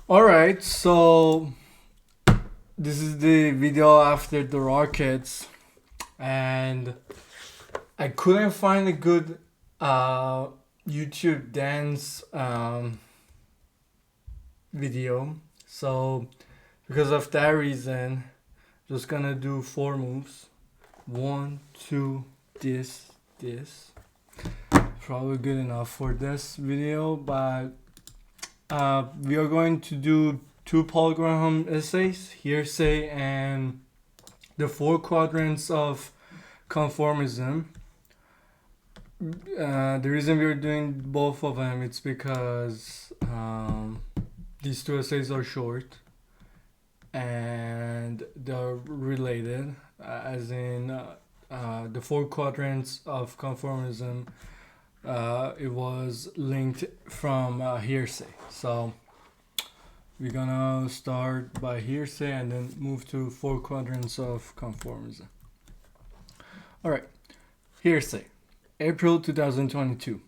Alright, so this is the video after the rockets, and I couldn't find a good YouTube dance video, so because of that reason, just gonna do 4 moves. 1, 2, this. Probably good enough for this video, but we are going to do 2 Paul Graham essays, Heresy and the 4 Quadrants of Conformism. The reason we are doing both of them it's because these 2 essays are short and they're related, as in the 4 Quadrants of Conformism. It was linked from Heresy. So we're gonna start by Heresy and then move to 4 Quadrants of Conformism. Alright, Heresy, April 2022.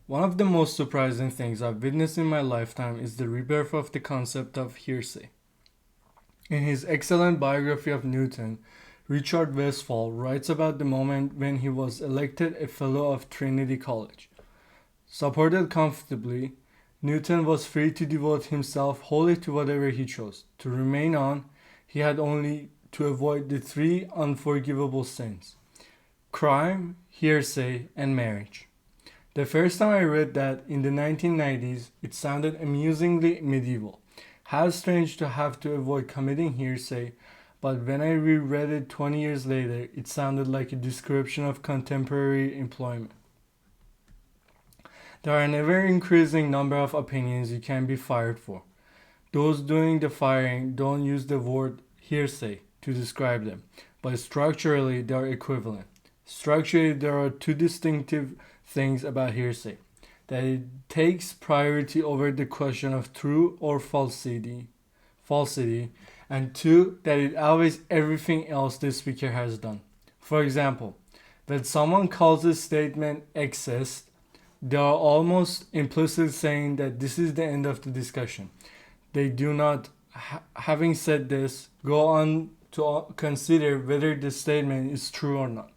One of the most surprising things I've witnessed in my lifetime is the rebirth of the concept of heresy. In his excellent biography of Newton, Richard Westphal writes about the moment when he was elected a Fellow of Trinity College. Supported comfortably, Newton was free to devote himself wholly to whatever he chose. To remain on, he had only to avoid the 3 unforgivable sins: crime, heresy, and marriage. The first time I read that in the 1990s, it sounded amusingly medieval. How strange to have to avoid committing heresy, but when I reread it 20 years later, it sounded like a description of contemporary employment. There are an ever-increasing number of opinions you can be fired for. Those doing the firing don't use the word heresy to describe them, but structurally they are equivalent. Structurally, there are 2 distinctive things about heresy: that it takes priority over the question of true or falsity, and 2, that it outweighs everything else the speaker has done. For example, when someone calls a statement excess, they are almost implicitly saying that this is the end of the discussion. They do not, having said this, go on to consider whether the statement is true or not.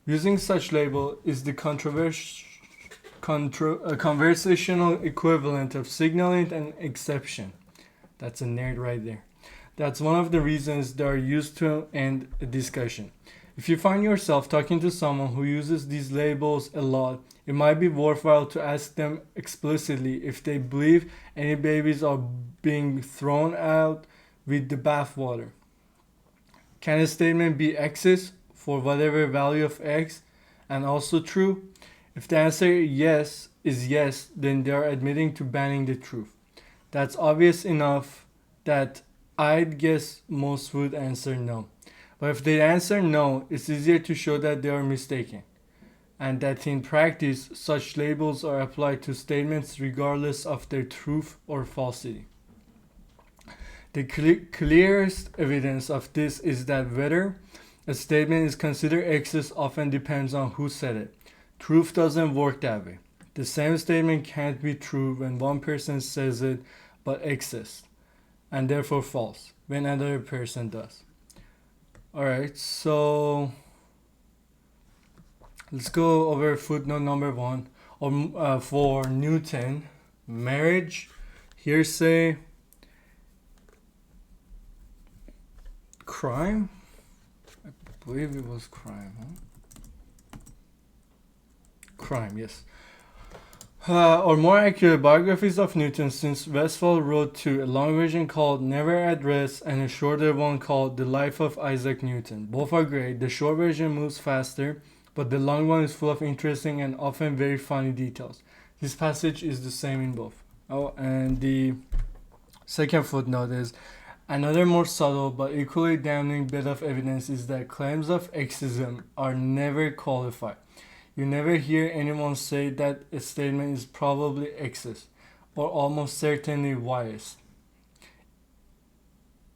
Using such label is the conversational equivalent of signaling an exception. That's a nerd right there. That's one of the reasons they are used to end a discussion. If you find yourself talking to someone who uses these labels a lot, it might be worthwhile to ask them explicitly if they believe any babies are being thrown out with the bathwater. Can a statement be excess for whatever value of x and also true? If the answer is yes, then they are admitting to banning the truth. That's obvious enough that I'd guess most would answer no. But if they answer no, it's easier to show that they are mistaken, and that in practice such labels are applied to statements regardless of their truth or falsity. The clearest evidence of this is that whether a statement is considered excess often depends on who said it. Truth doesn't work that way. The same statement can't be true when one person says it but excess, and therefore false when another person does. Alright, so let's go over footnote number 1 for Newton. Marriage, heresy, crime. I believe it was crime, huh? Crime, yes. Or more accurate, biographies of Newton, since Westphal wrote 2, a long version called Never at Rest and a shorter one called The Life of Isaac Newton. Both are great. The short version moves faster, but the long one is full of interesting and often very funny details. This passage is the same in both. Oh, and the second footnote is another more subtle but equally damning bit of evidence is that claims of exism are never qualified. You never hear anyone say that a statement is probably excess or almost certainly biased.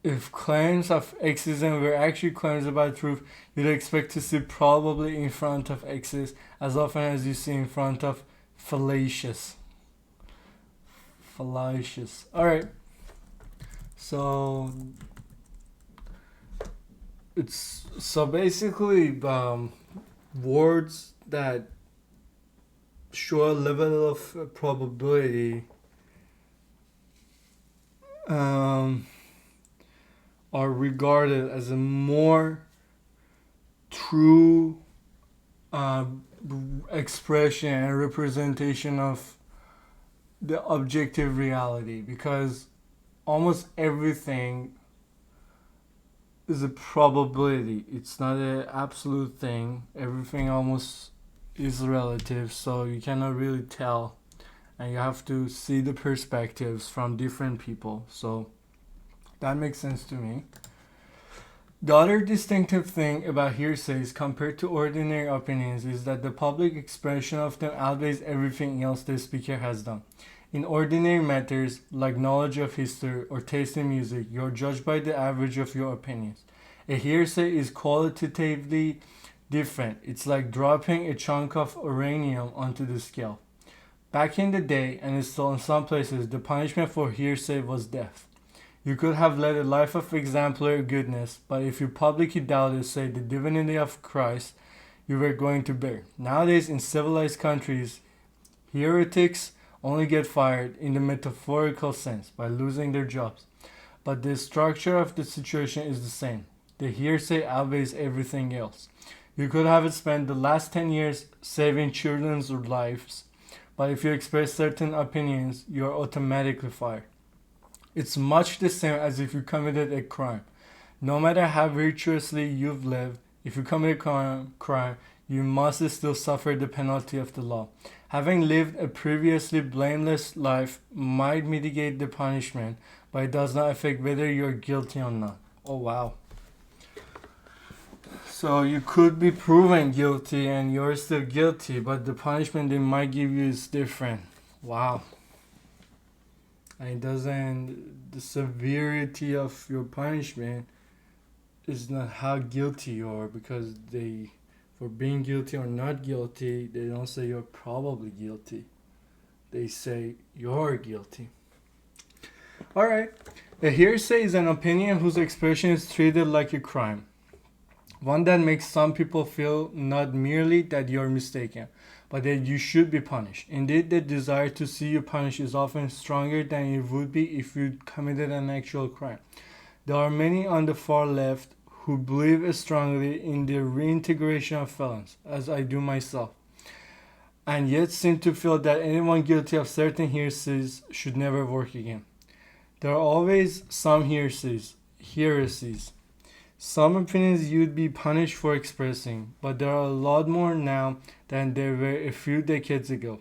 If claims of exism were actually claims about truth, you'd expect to see probably in front of excess as often as you see in front of fallacious. Alright. So it's so basically words that show a level of probability um, are regarded as a more true uh, expression and representation of the objective reality, because almost everything is a probability. It's not an absolute thing. Everything almost is relative, so you cannot really tell, and you have to see the perspectives from different people. So that makes sense to me. The other distinctive thing about hearsays compared to ordinary opinions is that the public expression of them outweighs everything else the speaker has done. In ordinary matters, like knowledge of history or taste in music, you are judged by the average of your opinions. A hearsay is qualitatively different. It's like dropping a chunk of uranium onto the scale. Back in the day, and still in some places, the punishment for hearsay was death. You could have led a life of exemplary goodness, but if you publicly doubted, say, the divinity of Christ, you were going to bear. Nowadays, in civilized countries, heretics only get fired in the metaphorical sense by losing their jobs. But the structure of the situation is the same. The hearsay outweighs everything else. You could have spent the last 10 years saving children's lives, but if you express certain opinions, you are automatically fired. It's much the same as if you committed a crime. No matter how virtuously you've lived, if you commit a crime, you must still suffer the penalty of the law. Having lived a previously blameless life might mitigate the punishment, but it does not affect whether you're guilty or not. Oh wow. So you could be proven guilty and you're still guilty, but the punishment they might give you is different. Wow. And it doesn't, the severity of your punishment is not how guilty you are, because they, for being guilty or not guilty, they don't say you're probably guilty. They say you're guilty. Alright. A hearsay is an opinion whose expression is treated like a crime. One that makes some people feel not merely that you're mistaken, but that you should be punished. Indeed, the desire to see you punished is often stronger than it would be if you committed an actual crime. There are many on the far left who believe strongly in the reintegration of felons, as I do myself, and yet seem to feel that anyone guilty of certain heresies should never work again. There are always some heresies, some opinions you'd be punished for expressing, but there are a lot more now than there were a few decades ago.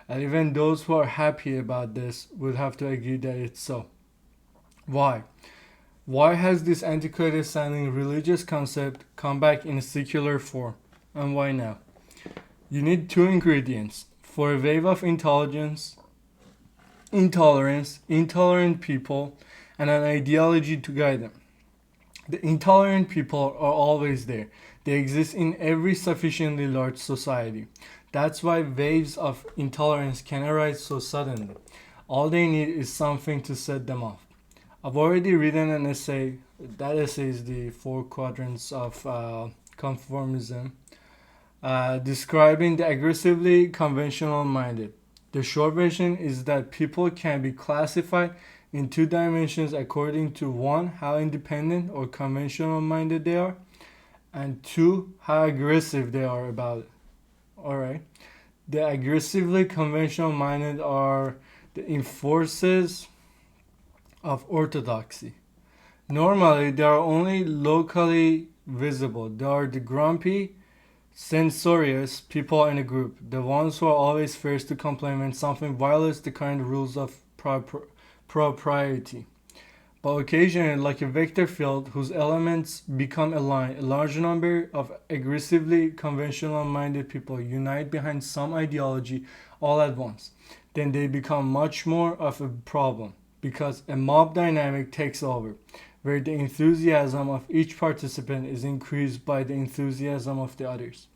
And even those who are happy about this would have to agree that it's so. Why? Why has this antiquated sounding religious concept come back in a secular form? And why now? You need two ingredients for a wave of intolerance, intolerant people, and an ideology to guide them. The intolerant people are always there. They exist in every sufficiently large society. That's why waves of intolerance can arise so suddenly. All they need is something to set them off. I've already written an essay. That essay is the four quadrants of conformism, describing the aggressively conventional minded. The short version is that people can be classified in two dimensions according to one, how independent or conventional minded they are, and two, how aggressive they are about it. Alright. The aggressively conventional minded are the enforcers of orthodoxy. Normally, they are only locally visible. They are the grumpy, censorious people in a group, the ones who are always first to complain when something violates the current rules of propriety. But occasionally, like a vector field whose elements become aligned, a large number of aggressively conventional minded people unite behind some ideology all at once. Then they become much more of a problem, because a mob dynamic takes over, where the enthusiasm of each participant is increased by the enthusiasm of the others.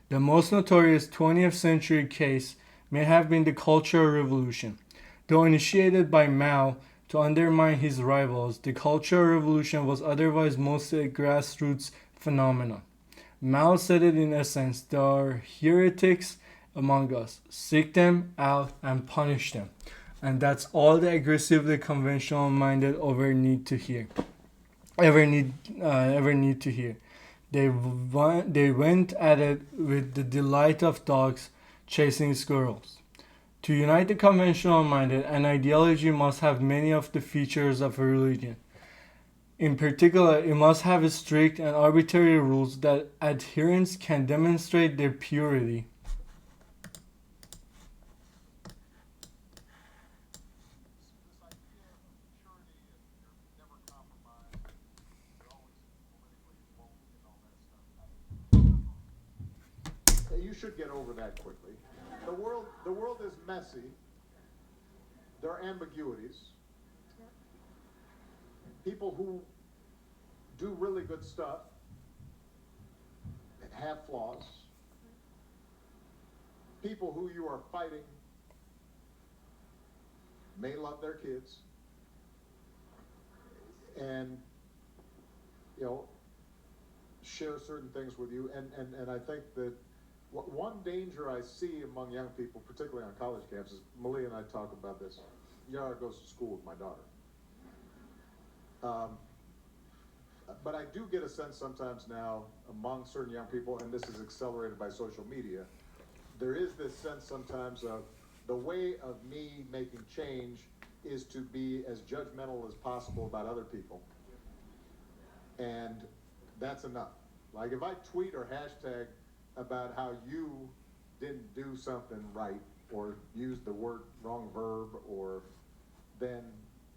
The most notorious 20th century case may have been the Cultural Revolution. Though initiated by Mao, to undermine his rivals. The Cultural Revolution was otherwise mostly a grassroots phenomenon. Mao said it in essence: there are heretics among us. Seek them out and punish them. And that's all the aggressively conventional minded ever need to hear. They went at it with the delight of dogs chasing squirrels. To unite the conventional minded, an ideology must have many of the features of a religion. In particular, it must have strict and arbitrary rules that adherents can demonstrate their purity. You should get over that quickly. The world is messy. There are ambiguities. People who do really good stuff have flaws. People who you are fighting may love their kids and, you know, share certain things with you. And I think that one danger I see among young people, particularly on college campuses, Malia and I talk about this. Yara goes to school with my daughter. But I do get a sense sometimes now among certain young people, and this is accelerated by social media, there is this sense sometimes of the way of me making change is to be as judgmental as possible about other people. And that's enough. Like if I tweet or hashtag about how you didn't do something right or used the wrong verb, or then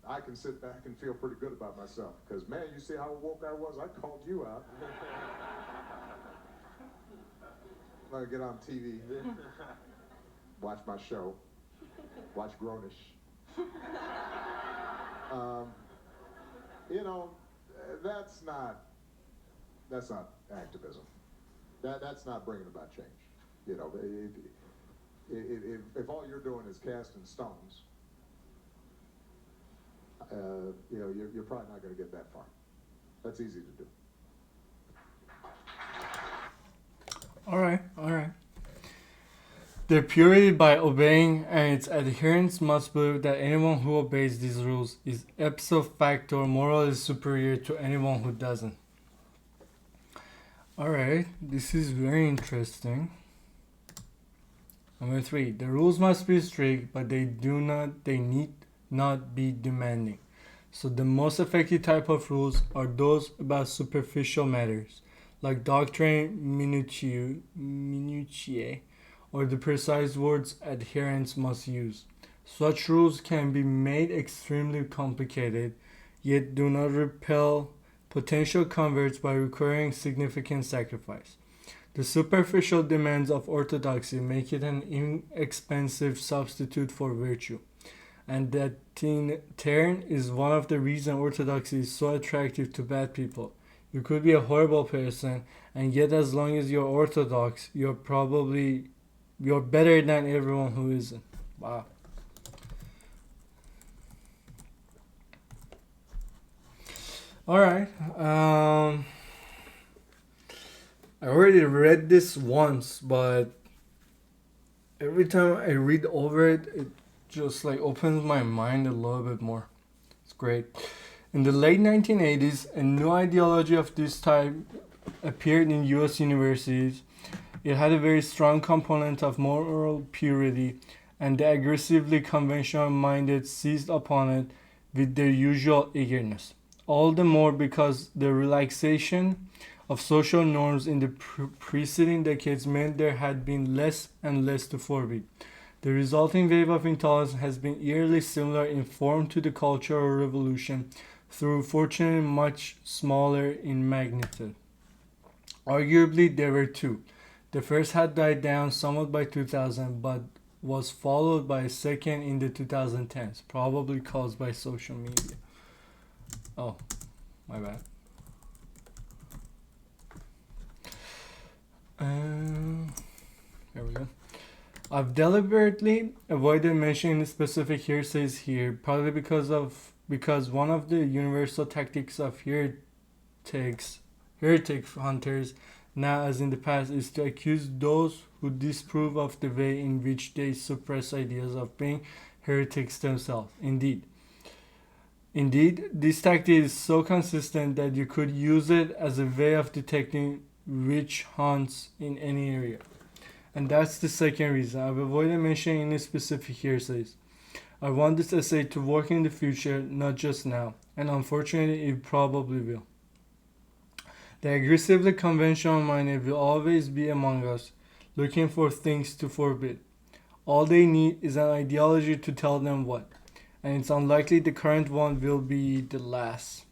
I can sit back and feel pretty good about myself. Because, man, you see how woke I was? I called you out. I'm going to get on TV, watch my show, watch Grownish. You know, that's not activism. That's not bringing about change. You know, if all you're doing is casting stones, you know, you're probably not going to get that far. That's easy to do. All right. Their purity by obeying and its adherents must believe that anyone who obeys these rules is ipso facto morally superior to anyone who doesn't. Alright, this is very interesting. Number 3. The rules must be strict, but they need not be demanding. So the most effective type of rules are those about superficial matters, like doctrine minutiae, or the precise words adherents must use. Such rules can be made extremely complicated, yet do not repel potential converts by requiring significant sacrifice. The superficial demands of orthodoxy make it an inexpensive substitute for virtue, and that in turn is one of the reasons orthodoxy is so attractive to bad people. You could be a horrible person, and yet as long as you're orthodox, you're better than everyone who isn't. Wow. Alright, I already read this once, but every time I read over it, it just like opens my mind a little bit more. It's great. In the late 1980s, a new ideology of this type appeared in US universities. It had a very strong component of moral purity, and the aggressively conventional minded seized upon it with their usual eagerness. All the more because the relaxation of social norms in the preceding decades meant there had been less and less to forbid. The resulting wave of intolerance has been eerily similar in form to the Cultural Revolution, though fortunately much smaller in magnitude. Arguably, there were two. The first had died down somewhat by 2000, but was followed by a second in the 2010s, probably caused by social media. Oh, my bad. There we go. I've deliberately avoided mentioning specific heresies here, partly because of because one of the universal tactics of heretic hunters, now as in the past, is to accuse those who disapprove of the way in which they suppress ideas of being heretics themselves. Indeed, this tactic is so consistent that you could use it as a way of detecting witch hunts in any area. And that's the second reason. I've avoided mentioning any specific heresies. I want this essay to work in the future, not just now, and unfortunately it probably will. The aggressively conventional minded will always be among us, looking for things to forbid. All they need is an ideology to tell them what, and it's unlikely the current one will be the last.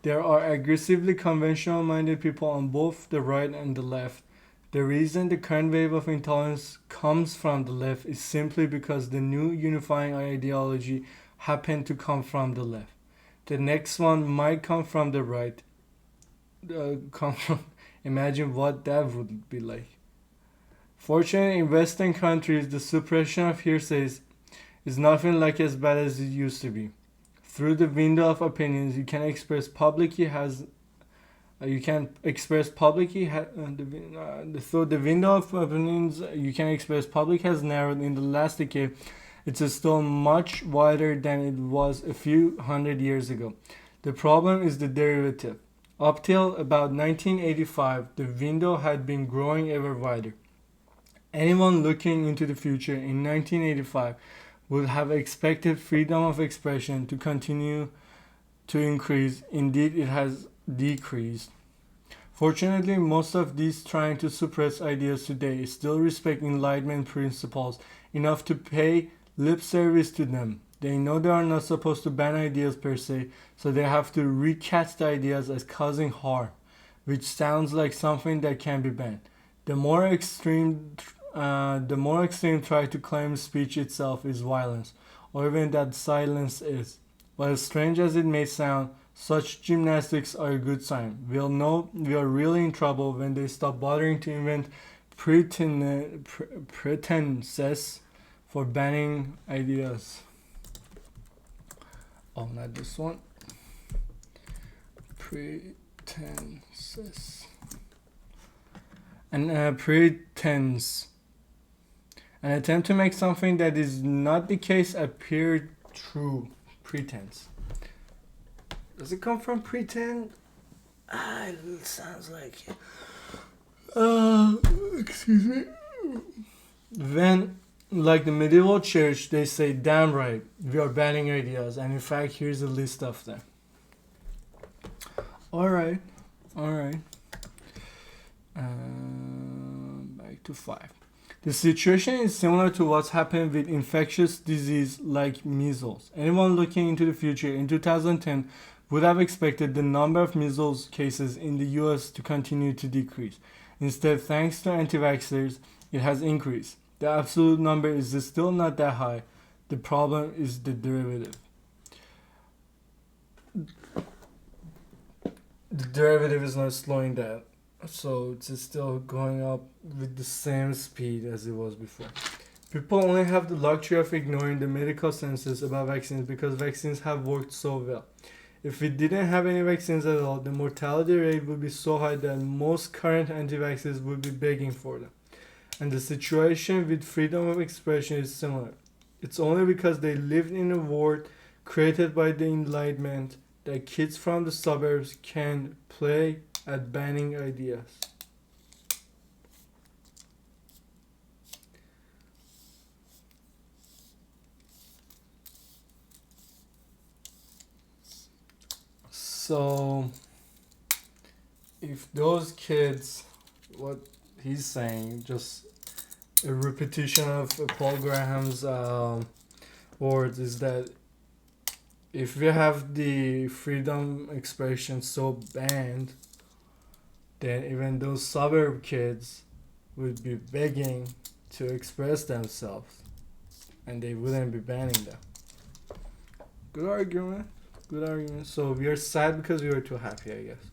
There are aggressively conventional minded people on both the right and the left. The reason the current wave of intolerance comes from the left is simply because the new unifying ideology happened to come from the left. The next one might come from the right. Imagine what that would be like. Fortunately, in Western countries, the suppression of heresies is nothing like as bad as it used to be. Through the window of opinions, you can express publicly through the window of opinions you can express public has narrowed in the last decade. It's still much wider than it was a few hundred years ago. The problem is the derivative. Up till about 1985, the window had been growing ever wider. Anyone looking into the future in 1985 would have expected freedom of expression to continue to increase. Indeed, it has decreased. Fortunately, most of these trying to suppress ideas today still respect Enlightenment principles enough to pay lip service to them. They know they are not supposed to ban ideas per se, so they have to recast the ideas as causing harm, which sounds like something that can be banned. The more extreme try to claim speech itself is violence, or even that silence is. While strange as it may sound, such gymnastics are a good sign. We'll know we are really in trouble when they stop bothering to invent pretenses for banning ideas. Oh, not this one. Pretenses. And pretense. An attempt to make something that is not the case appear true. Pretense. Does it come from pretend? It sounds like it. Excuse me. When, like the medieval church, they say, damn right, we are banning ideas. And in fact, here's a list of them. Alright. Back to 5. The situation is similar to what's happened with infectious disease like measles. Anyone looking into the future in 2010 would have expected the number of measles cases in the US to continue to decrease. Instead, thanks to anti-vaxxers, it has increased. The absolute number is still not that high. The problem is the derivative. The derivative is not slowing down, so it's still going up with the same speed as it was before. People only have the luxury of ignoring the medical census about vaccines because vaccines have worked so well. If we didn't have any vaccines at all, the mortality rate would be so high that most current anti-vaxxers would be begging for them. And the situation with freedom of expression is similar. It's only because they lived in a world created by the Enlightenment that kids from the suburbs can play at banning ideas. So, if those kids, what he's saying, just a repetition of Paul Graham's words, is that if we have the freedom expression so banned, then even those suburb kids would be begging to express themselves, and they wouldn't be banning them. Good argument. So we are sad because we were too happy, I guess.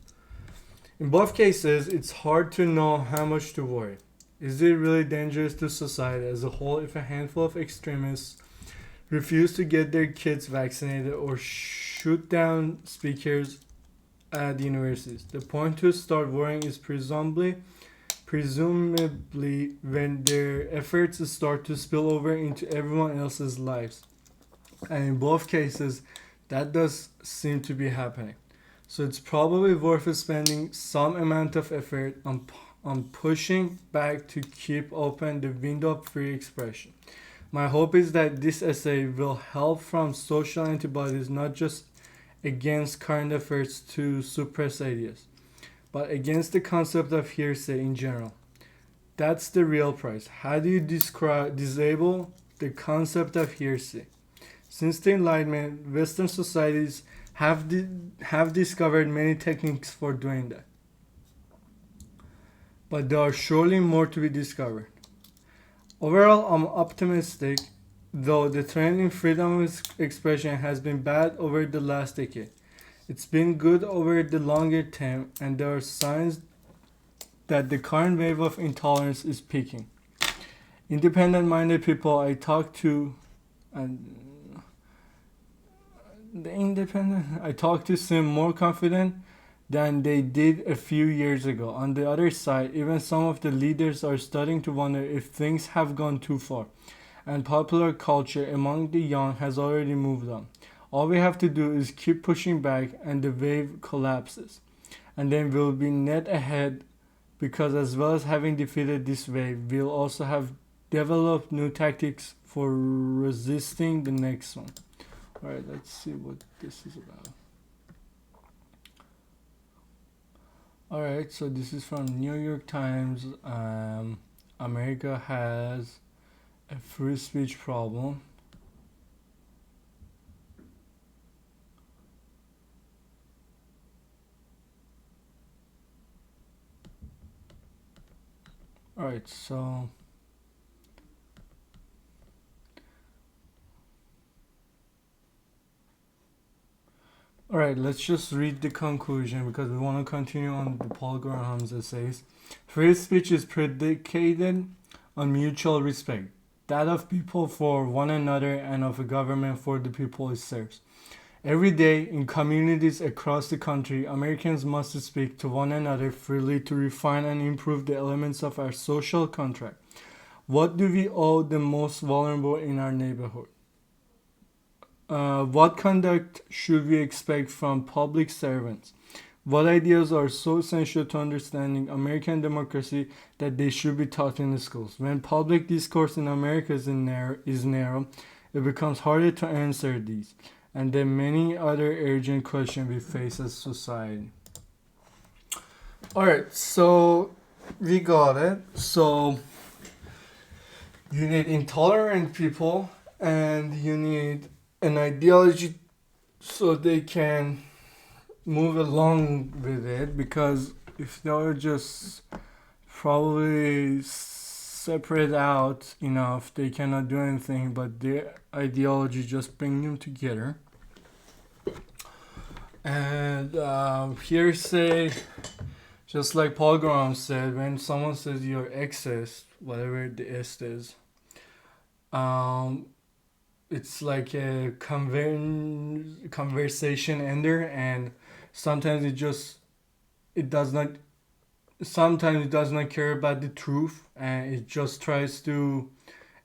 In both cases, it's hard to know how much to worry. Is it really dangerous to society as a whole if a handful of extremists refuse to get their kids vaccinated, or shoot down speakers at universities. The point to start worrying is presumably when their efforts start to spill over into everyone else's lives. And in both cases, that does seem to be happening. So it's probably worth spending some amount of effort on pushing back to keep open the window of free expression. My hope is that this essay will help from social antibodies not just against current efforts to suppress ideas, but against the concept of hearsay in general. That's the real price. How do you disable the concept of hearsay? Since the Enlightenment, Western societies have discovered many techniques for doing that. But there are surely more to be discovered. Overall, I'm optimistic, though the trend in freedom of expression has been bad over the last decade. It's been good over the longer term, and there are signs that the current wave of intolerance is peaking. Independent-minded people I talk to, and I talk to seem more confident than they did a few years ago. On the other side, even some of the leaders are starting to wonder if things have gone too far, and popular culture among the young has already moved on. All we have to do is keep pushing back, and the wave collapses. And then we'll be net ahead, because as well as having defeated this wave, we'll also have developed new tactics for resisting the next one. Alright, let's see what this is about. Alright, so this is from New York Times. America has a free speech problem. Alright, so alright, let's just read the conclusion because we want to continue on the Paul Graham's essays. Free speech is predicated on mutual respect, that of people for one another and of a government for the people it serves. Every day, in communities across the country, Americans must speak to one another freely to refine and improve the elements of our social contract. What do we owe the most vulnerable in our neighborhood? What conduct should we expect from public servants? What ideas are so essential to understanding American democracy that they should be taught in the schools? When public discourse in America is narrow, it becomes harder to answer these and the many other urgent questions we face as society. Alright, so we got it. So you need intolerant people and you need an ideology so they can move along with it, because if they're just probably separate out enough, they cannot do anything, but their ideology just bring them together. And hearsay, just like Paul Graham said, when someone says you're excess, whatever the S is, it's like a conversation ender, and sometimes it does not care about the truth, and it just tries to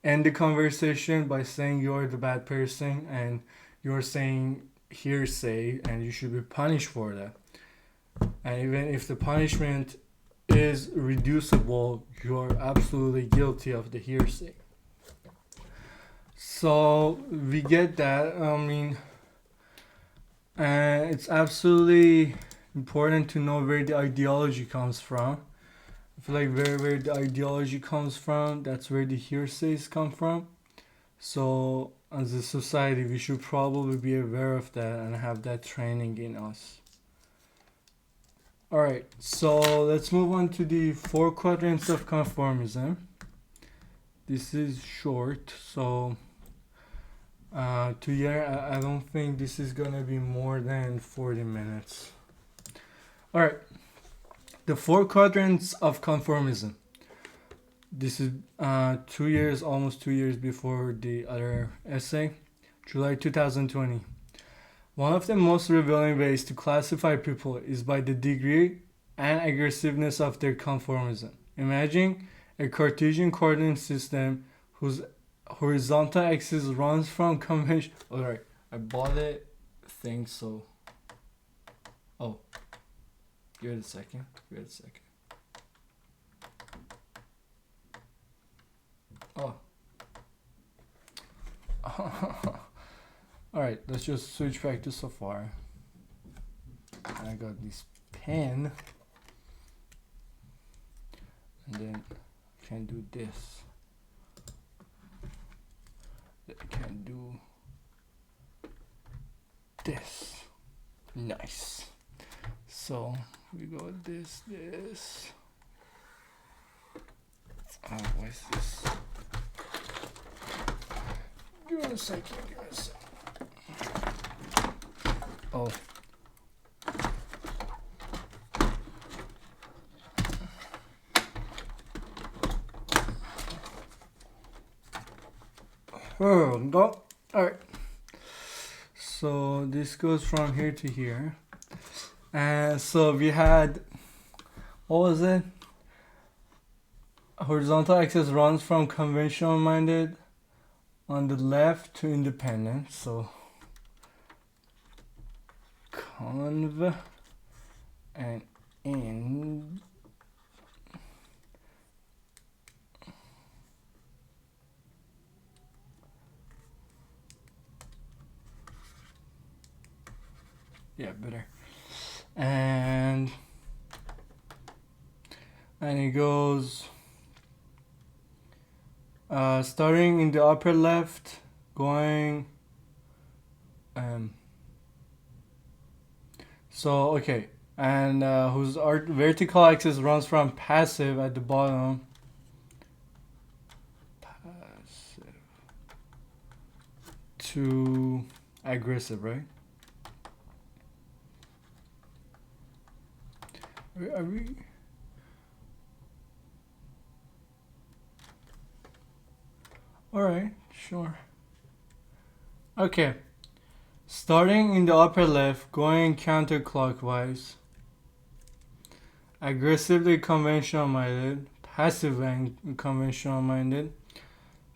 end the conversation by saying you're the bad person and you're saying hearsay and you should be punished for that. And even if the punishment is reducible, you're absolutely guilty of the hearsay. So we get that. I mean, it's absolutely important to know where the ideology comes from. I feel like where the ideology comes from, that's where the hearsays come from. So as a society, we should probably be aware of that and have that training in us. Alright, so let's move on to the 4 quadrants of conformism. This is short, so I don't think this is gonna be more than 40 minutes. Alright, the 4 quadrants of conformism. This is almost 2 years before the other essay. July 2020. One of the most revealing ways to classify people is by the degree and aggressiveness of their conformism. Imagine a Cartesian coordinate system whose horizontal axis runs from convention. Alright, I bought it thing, so. Oh, give it a second. Oh. Alright, let's just switch back to Safari. I got this pen. And then I can do this. I can do this. Nice. So we go this. What is this? Give me a second. Oh. Oh, no. Alright. So this goes from here to here. And so we had, what was it? Horizontal axis runs from conventional minded on the left to independent. So conv and ind. Yeah, better. And it goes starting in the upper left, going so okay, and whose vertical axis runs from passive at the bottom to aggressive, right? Are we? Alright, sure. Okay. Starting in the upper left, going counterclockwise. Aggressively conventional minded, passively conventional minded,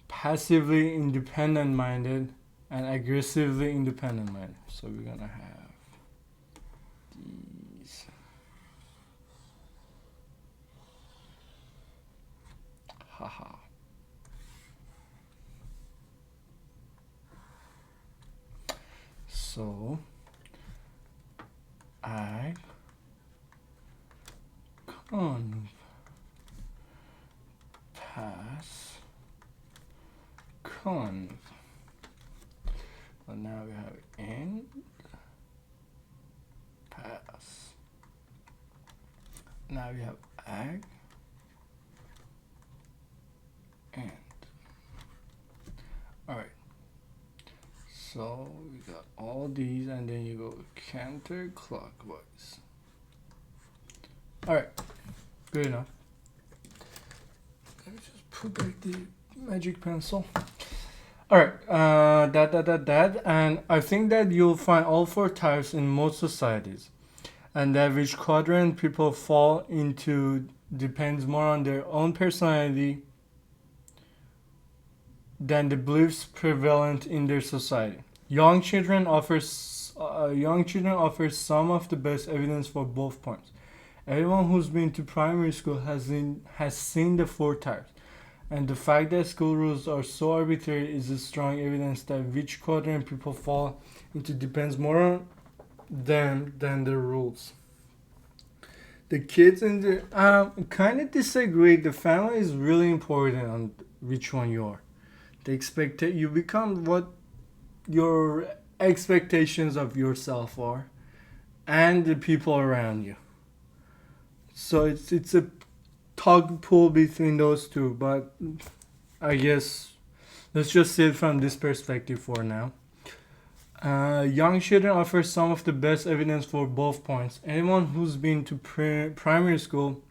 passively independent minded, and aggressively independent minded. So we're gonna have these. Haha. So I conv pass conv. Well, now we have end pass. Now we have ag end. Alright. So we got all these, and then you go counterclockwise. Alright, good enough. Let me just put back the magic pencil. Alright, that, and I think that you'll find all four types in most societies, and that which quadrant people fall into depends more on their own personality than the beliefs prevalent in their society. Young children offer some of the best evidence for both points. Everyone who's been to primary school has seen the four types, and the fact that school rules are so arbitrary is a strong evidence that which quadrant people fall into depends more on them than the rules. The kids in the kind of disagree. The family is really important on which one you are. You become what your expectations of yourself are and the people around you. So it's a tug pull between those two, but I guess let's just see it from this perspective for now. Young children offer some of the best evidence for both points. Anyone who's been to primary school.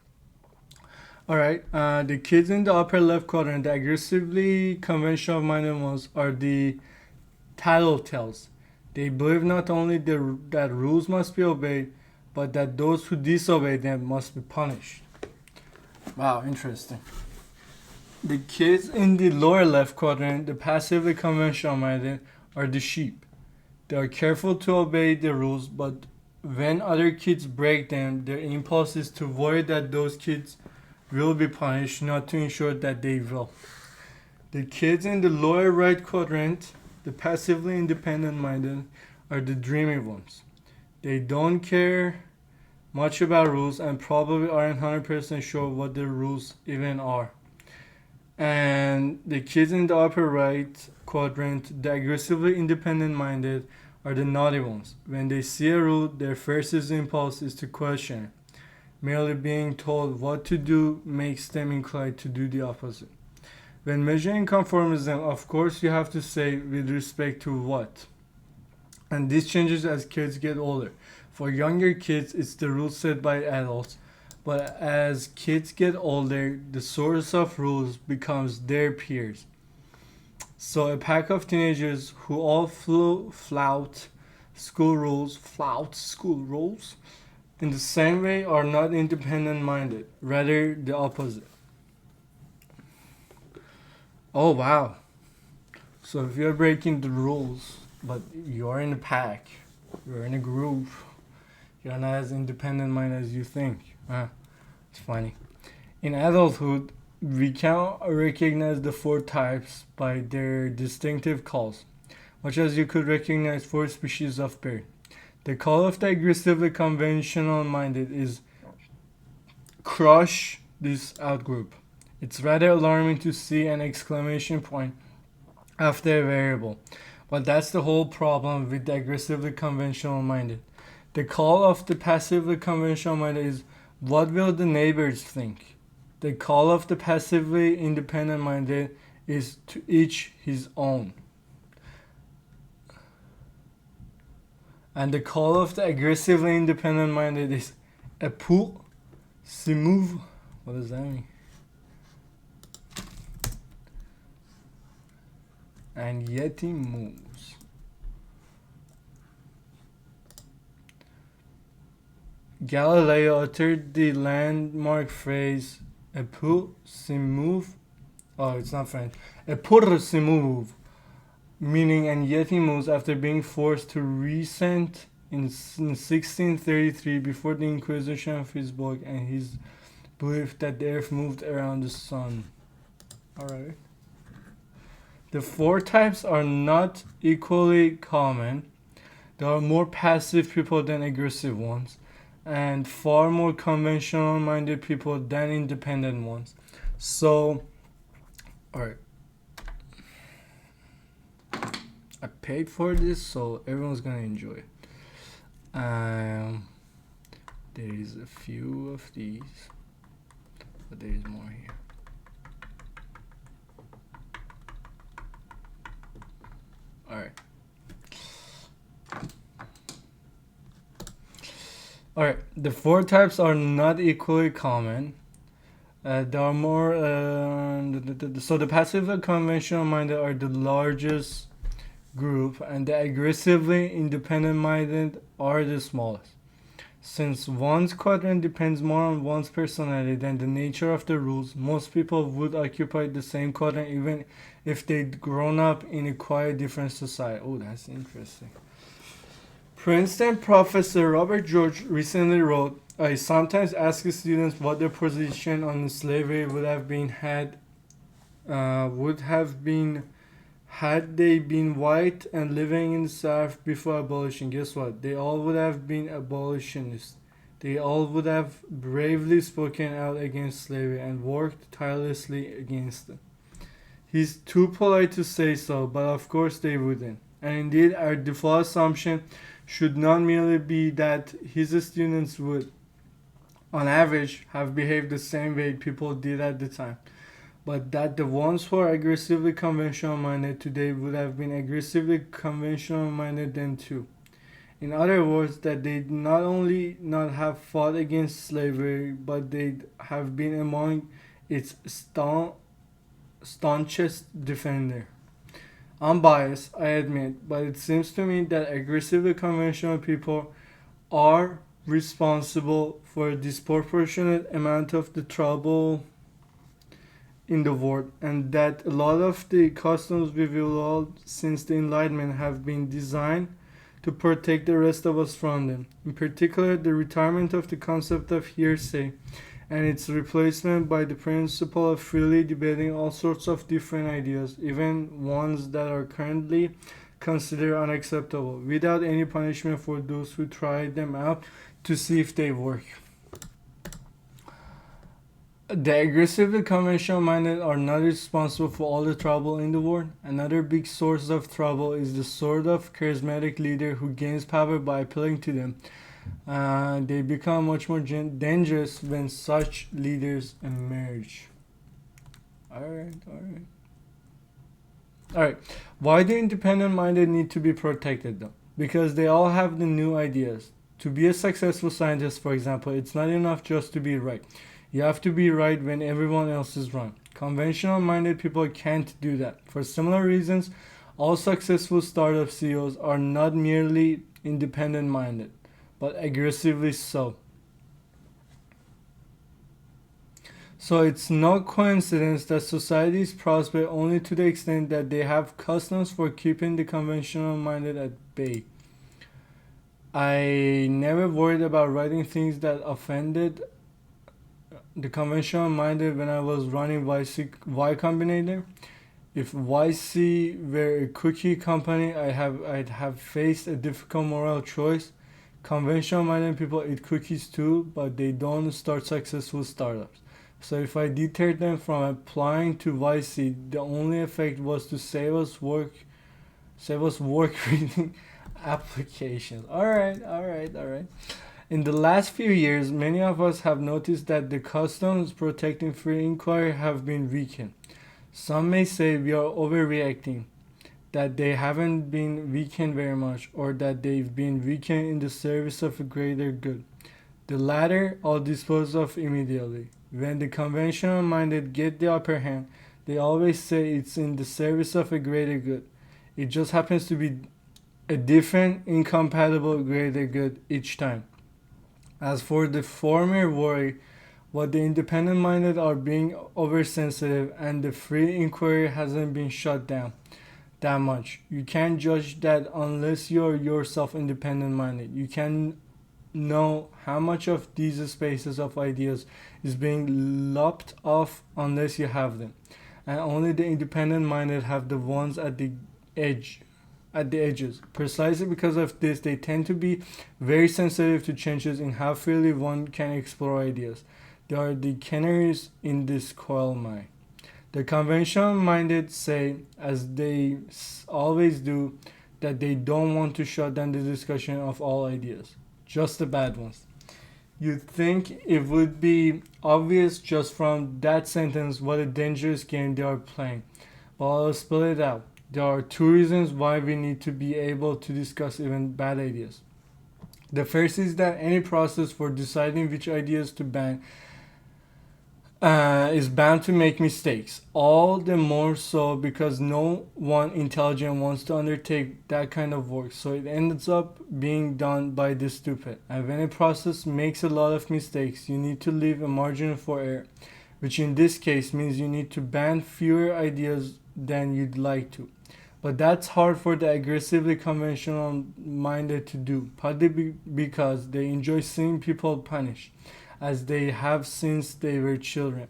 Alright, the kids in the upper left quadrant, the aggressively conventional minded ones, are the tattletales. They believe not only that rules must be obeyed, but that those who disobey them must be punished. Wow, interesting. The kids in the lower left quadrant, the passively conventional minded, are the sheep. They are careful to obey the rules, but when other kids break them, their impulse is to worry that those kids will be punished, not to ensure that they will. The kids in the lower right quadrant, the passively independent minded, are the dreamy ones. They don't care much about rules and probably aren't 100% sure what the rules even are. And the kids in the upper right quadrant, the aggressively independent minded, are the naughty ones. When they see a rule, their first impulse is to question it. Merely being told what to do makes them inclined to do the opposite. When measuring conformism, of course, you have to say with respect to what. And this changes as kids get older. For younger kids, it's the rules set by adults. But as kids get older, the source of rules becomes their peers. So a pack of teenagers who all flout school rules, in the same way are not independent minded, rather the opposite. Oh wow. So if you're breaking the rules, but you're in a pack, you're in a group, you're not as independent minded as you think. It's funny. In adulthood, we can recognize the four types by their distinctive calls, much as you could recognize four species of bird. The call of the aggressively conventional minded is crush this outgroup. It's rather alarming to see an exclamation point after a variable, but that's the whole problem with the aggressively conventional minded. The call of the passively conventional minded is what will the neighbors think? The call of the passively independent minded is to each his own. And the call of the aggressively independent minded is epu simove. What does that mean? And Yeti moves. Galileo uttered the landmark phrase "Epu simove." Oh, it's not French. "Epur simove," meaning "and Yeti moves" after being forced to resent in 1633 before the Inquisition of his book and his belief that the Earth moved around the sun. Alright. The four types are not equally common. There are more passive people than aggressive ones, and far more conventional minded people than independent ones. So, alright. I paid for this, so everyone's gonna enjoy it. There is a few of these, but there is more here. Alright, the four types are not equally common. There are more. So the passive and conventional minded are the largest group, and the aggressively independent minded are the smallest. Since one's quadrant depends more on one's personality than the nature of the rules, most people would occupy the same quadrant even if they'd grown up in a quite different society. Oh, that's interesting. Princeton professor Robert George recently wrote, "I sometimes ask students what their position on slavery would have been had they been white and living in the South before abolition. Guess what? They all would have been abolitionists. They all would have bravely spoken out against slavery and worked tirelessly against it. He's too polite to say so, but of course they wouldn't. And indeed, our default assumption should not merely be that his students would, on average, have behaved the same way people did at the time, but that the ones who are aggressively conventional minded today would have been aggressively conventional minded then too. In other words, that they'd not only not have fought against slavery, but they'd have been among its staunchest defender. I'm biased, I admit, but it seems to me that aggressively conventional people are responsible for a disproportionate amount of the trouble in the world, and that a lot of the customs we've evolved since the Enlightenment have been designed to protect the rest of us from them. In particular, the retirement of the concept of heresy and its replacement by the principle of freely debating all sorts of different ideas, even ones that are currently considered unacceptable, without any punishment for those who try them out to see if they work. The aggressively conventional minded are not responsible for all the trouble in the world. Another big source of trouble is the sort of charismatic leader who gains power by appealing to them. They become much more dangerous when such leaders emerge. Alright. Why do independent minded need to be protected though? Because they all have the new ideas. To be a successful scientist, for example, it's not enough just to be right. You have to be right when everyone else is wrong. Conventional minded people can't do that. For similar reasons, all successful startup CEOs are not merely independent minded, but aggressively so. So it's no coincidence that societies prosper only to the extent that they have customs for keeping the conventional minded at bay. I never worried about writing things that offended the conventional minded when I was running Y Combinator. If YC were a cookie company, I'd have faced a difficult moral choice. Conventional minded people eat cookies too, but they don't start successful startups. So if I deterred them from applying to YC, the only effect was to save us work reading applications. Alright. In the last few years, many of us have noticed that the customs protecting free inquiry have been weakened. Some may say we are overreacting, that they haven't been weakened very much, or that they've been weakened in the service of a greater good. The latter I'll dispose of immediately. When the conventional minded get the upper hand, they always say it's in the service of a greater good. It just happens to be a different, incompatible greater good each time. As for the former worry, what the independent minded are being oversensitive and the free inquiry hasn't been shut down that much. You can't judge that unless you're yourself independent minded. You can know how much of these spaces of ideas is being lopped off unless you have them. And only the independent minded have the ones at the edges. Precisely because of this, they tend to be very sensitive to changes in how freely one can explore ideas. They are the canaries in this coal mine. The conventional minded say, as they always do, that they don't want to shut down the discussion of all ideas, just the bad ones. You'd think it would be obvious just from that sentence what a dangerous game they are playing. But I'll spell it out. There are two reasons why we need to be able to discuss even bad ideas. The first is that any process for deciding which ideas to ban is bound to make mistakes. All the more so because no one intelligent wants to undertake that kind of work, so it ends up being done by the stupid. And when a process makes a lot of mistakes, you need to leave a margin for error, which in this case means you need to ban fewer ideas than you'd like to. But that's hard for the aggressively conventional minded to do, partly because they enjoy seeing people punished, as they have since they were children,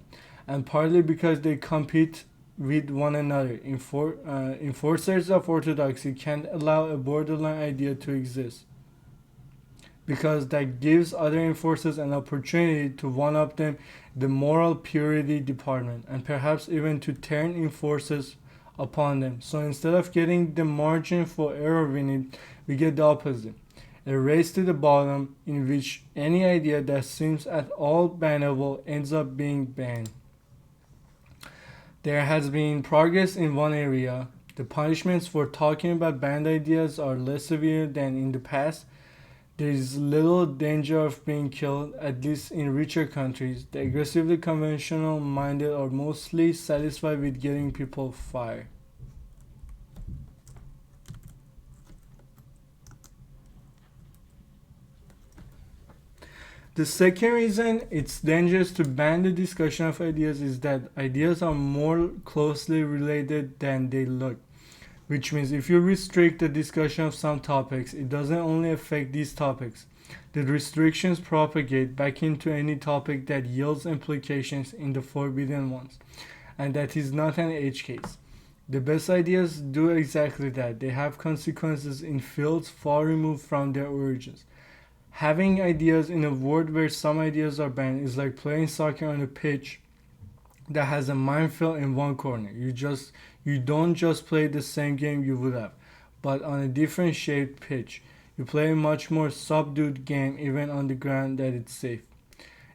and partly because they compete with one another. Enforcers of orthodoxy can't allow a borderline idea to exist, because that gives other enforcers an opportunity to one-up them the moral purity department, and perhaps even to turn enforcers upon them. So instead of getting the margin for error we need, we get the opposite. A race to the bottom in which any idea that seems at all bannable ends up being banned. There has been progress in one area. The punishments for talking about banned ideas are less severe than in the past. There is little danger of being killed, at least in richer countries. The aggressively conventional minded are mostly satisfied with getting people fired. The second reason it's dangerous to ban the discussion of ideas is that ideas are more closely related than they look. Which means if you restrict the discussion of some topics, it doesn't only affect these topics. The restrictions propagate back into any topic that yields implications in the forbidden ones. And that is not an edge case. The best ideas do exactly that. They have consequences in fields far removed from their origins. Having ideas in a world where some ideas are banned is like playing soccer on a pitch that has a minefield in one corner. You don't just play the same game you would have, but on a different shaped pitch. You play a much more subdued game even on the ground that it's safe.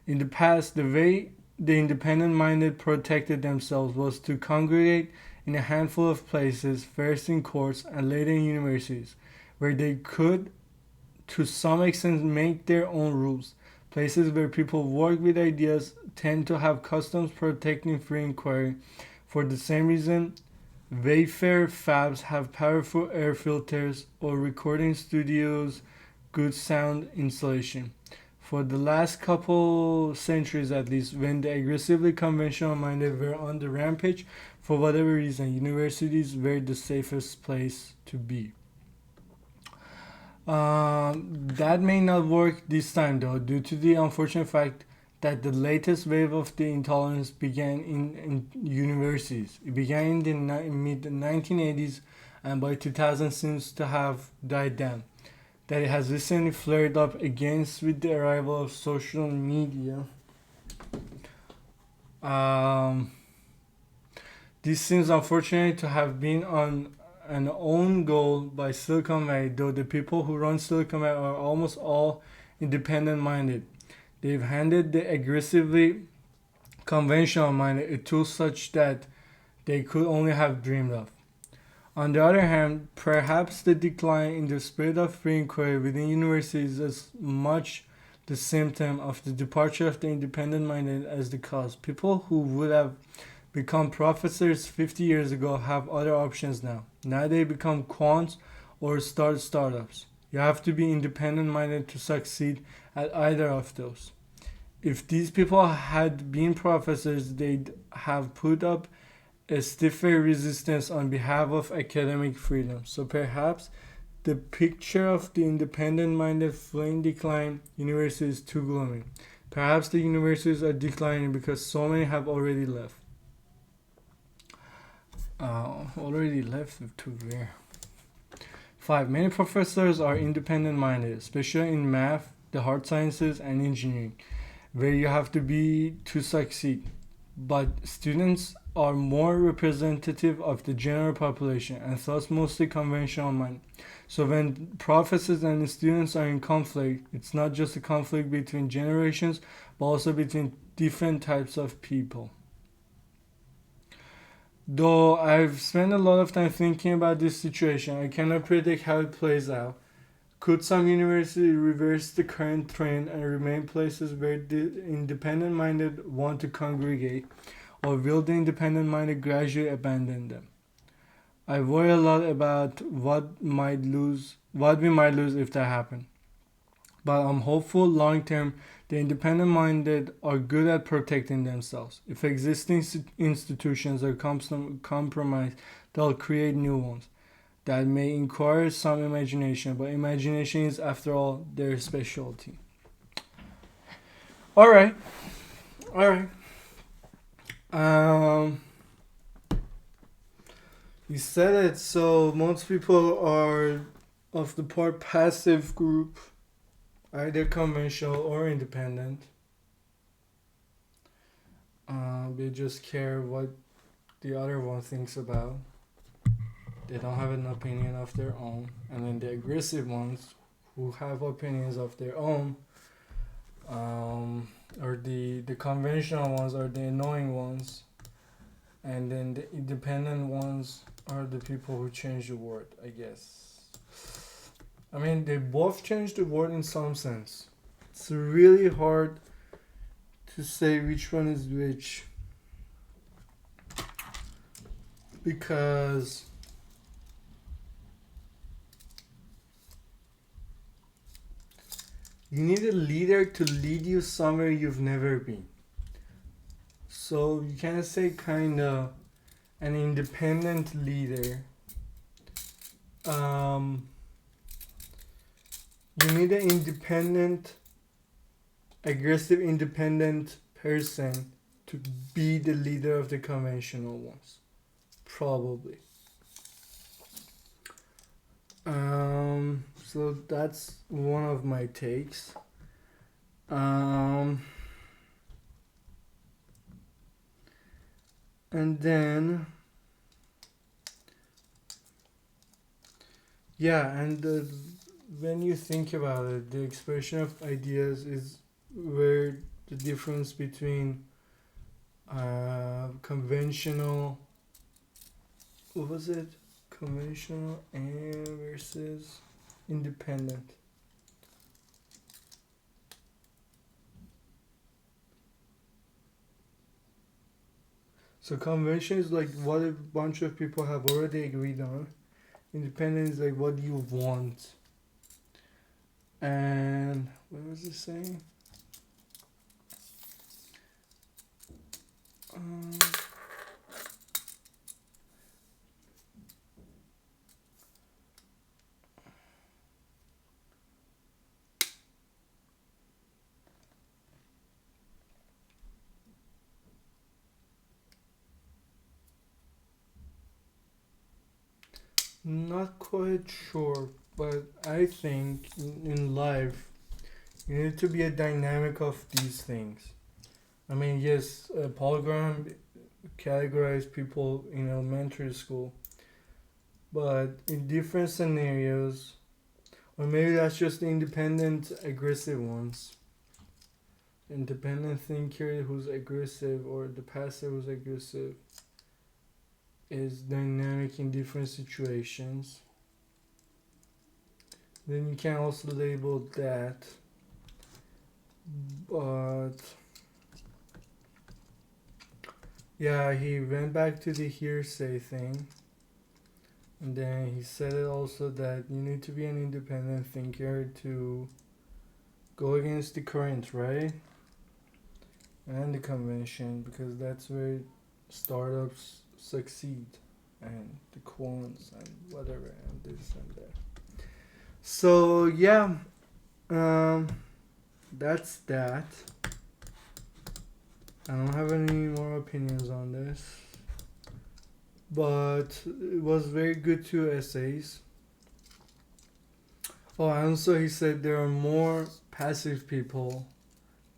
In the past, the way the independent-minded protected themselves was to congregate in a handful of places, first in courts and later in universities, where they could to some extent make their own rules. Places where people work with ideas tend to have customs protecting free inquiry. For the same reason, Wayfair fabs have powerful air filters or recording studios, good sound insulation. For the last couple centuries at least, when the aggressively conventional minded were on the rampage, for whatever reason, universities were the safest place to be. That may not work this time though, due to the unfortunate fact that the latest wave of the intolerance began in universities. It began in the mid 1980s and by 2000 seems to have died down. That it has recently flared up against with the arrival of social media. This seems unfortunate to have been on an own goal by Silicon Valley, though the people who run Silicon Valley are almost all independent minded. They've handed the aggressively conventional minded a tool such that they could only have dreamed of. On the other hand, perhaps the decline in the spirit of free inquiry within universities is as much the symptom of the departure of the independent minded as the cause. People who would have become professors 50 years ago have other options now. Now they become quants or start startups. You have to be independent minded to succeed at either of those. If these people had been professors, they'd have put up a stiffer resistance on behalf of academic freedom. So perhaps the picture of the independent-minded fleeing decline university is too gloomy. Perhaps the universities are declining because so many have already left. Already left to where? 5. Many professors are independent-minded, especially in math, the hard sciences, and engineering, where you have to be to succeed. But students are more representative of the general population and thus mostly conventional minded. So when professors and students are in conflict, it's not just a conflict between generations, but also between different types of people. Though I've spent a lot of time thinking about this situation, I cannot predict how it plays out. Could some university reverse the current trend and remain places where the independent-minded want to congregate, or will the independent-minded gradually abandon them? I worry a lot about what we might lose if that happens. But I'm hopeful long-term the independent-minded are good at protecting themselves. If existing institutions are compromised, they'll create new ones. That may encourage some imagination, but imagination is, after all, their specialty. Alright. You said it, so most people are of the part passive group, either conventional or independent. They just care what the other one thinks about. They don't have an opinion of their own. And then the aggressive ones who have opinions of their own, or the conventional ones are the annoying ones. And then the independent ones are the people who change the world, I guess. I mean, they both change the world in some sense. It's really hard to say which one is which. Because You need a leader to lead you somewhere you've never been. So you can say kind of an independent leader. You need an independent, aggressive, independent person to be the leader of the conventional ones. Probably. So that's one of my takes. And then, yeah, and when you think about it, the expression of ideas is where the difference between conventional, what was it? Conventional and versus independent. So convention is like what a bunch of people have already agreed on. Independent is like what you want. And what was it saying? Not quite sure, but I think in life you need to be a dynamic of these things. I mean, yes, polygram categorized people in elementary school, but in different scenarios, or maybe that's just the independent, aggressive ones. Independent thinker who's aggressive, or the passive who's aggressive, is dynamic in different situations. Then you can also label that, but yeah, he went back to the hearsay thing, and then he said it also that you need to be an independent thinker to go against the current, right? And the convention, because that's where startups succeed, and the quants and whatever, and this and that. So yeah, that's that. I don't have any more opinions on this, but it was very good, two essays. Oh, and also he said there are more passive people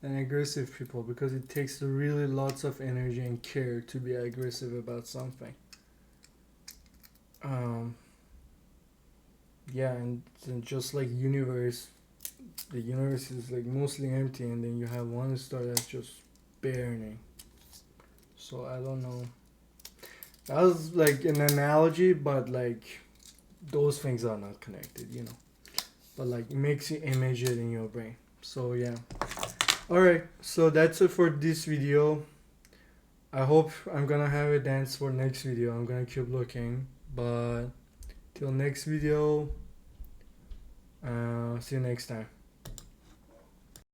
than aggressive people because it takes really lots of energy and care to be aggressive about something. Yeah, and just like universe, the universe is like mostly empty, and then you have one star that's just burning. So I don't know. That was like an analogy, but like those things are not connected, you know. But like it makes you image it in your brain. So yeah. Alright, so that's it for this video. I hope I'm gonna have a dance for next video. I'm gonna keep looking. But till next video, see you next time.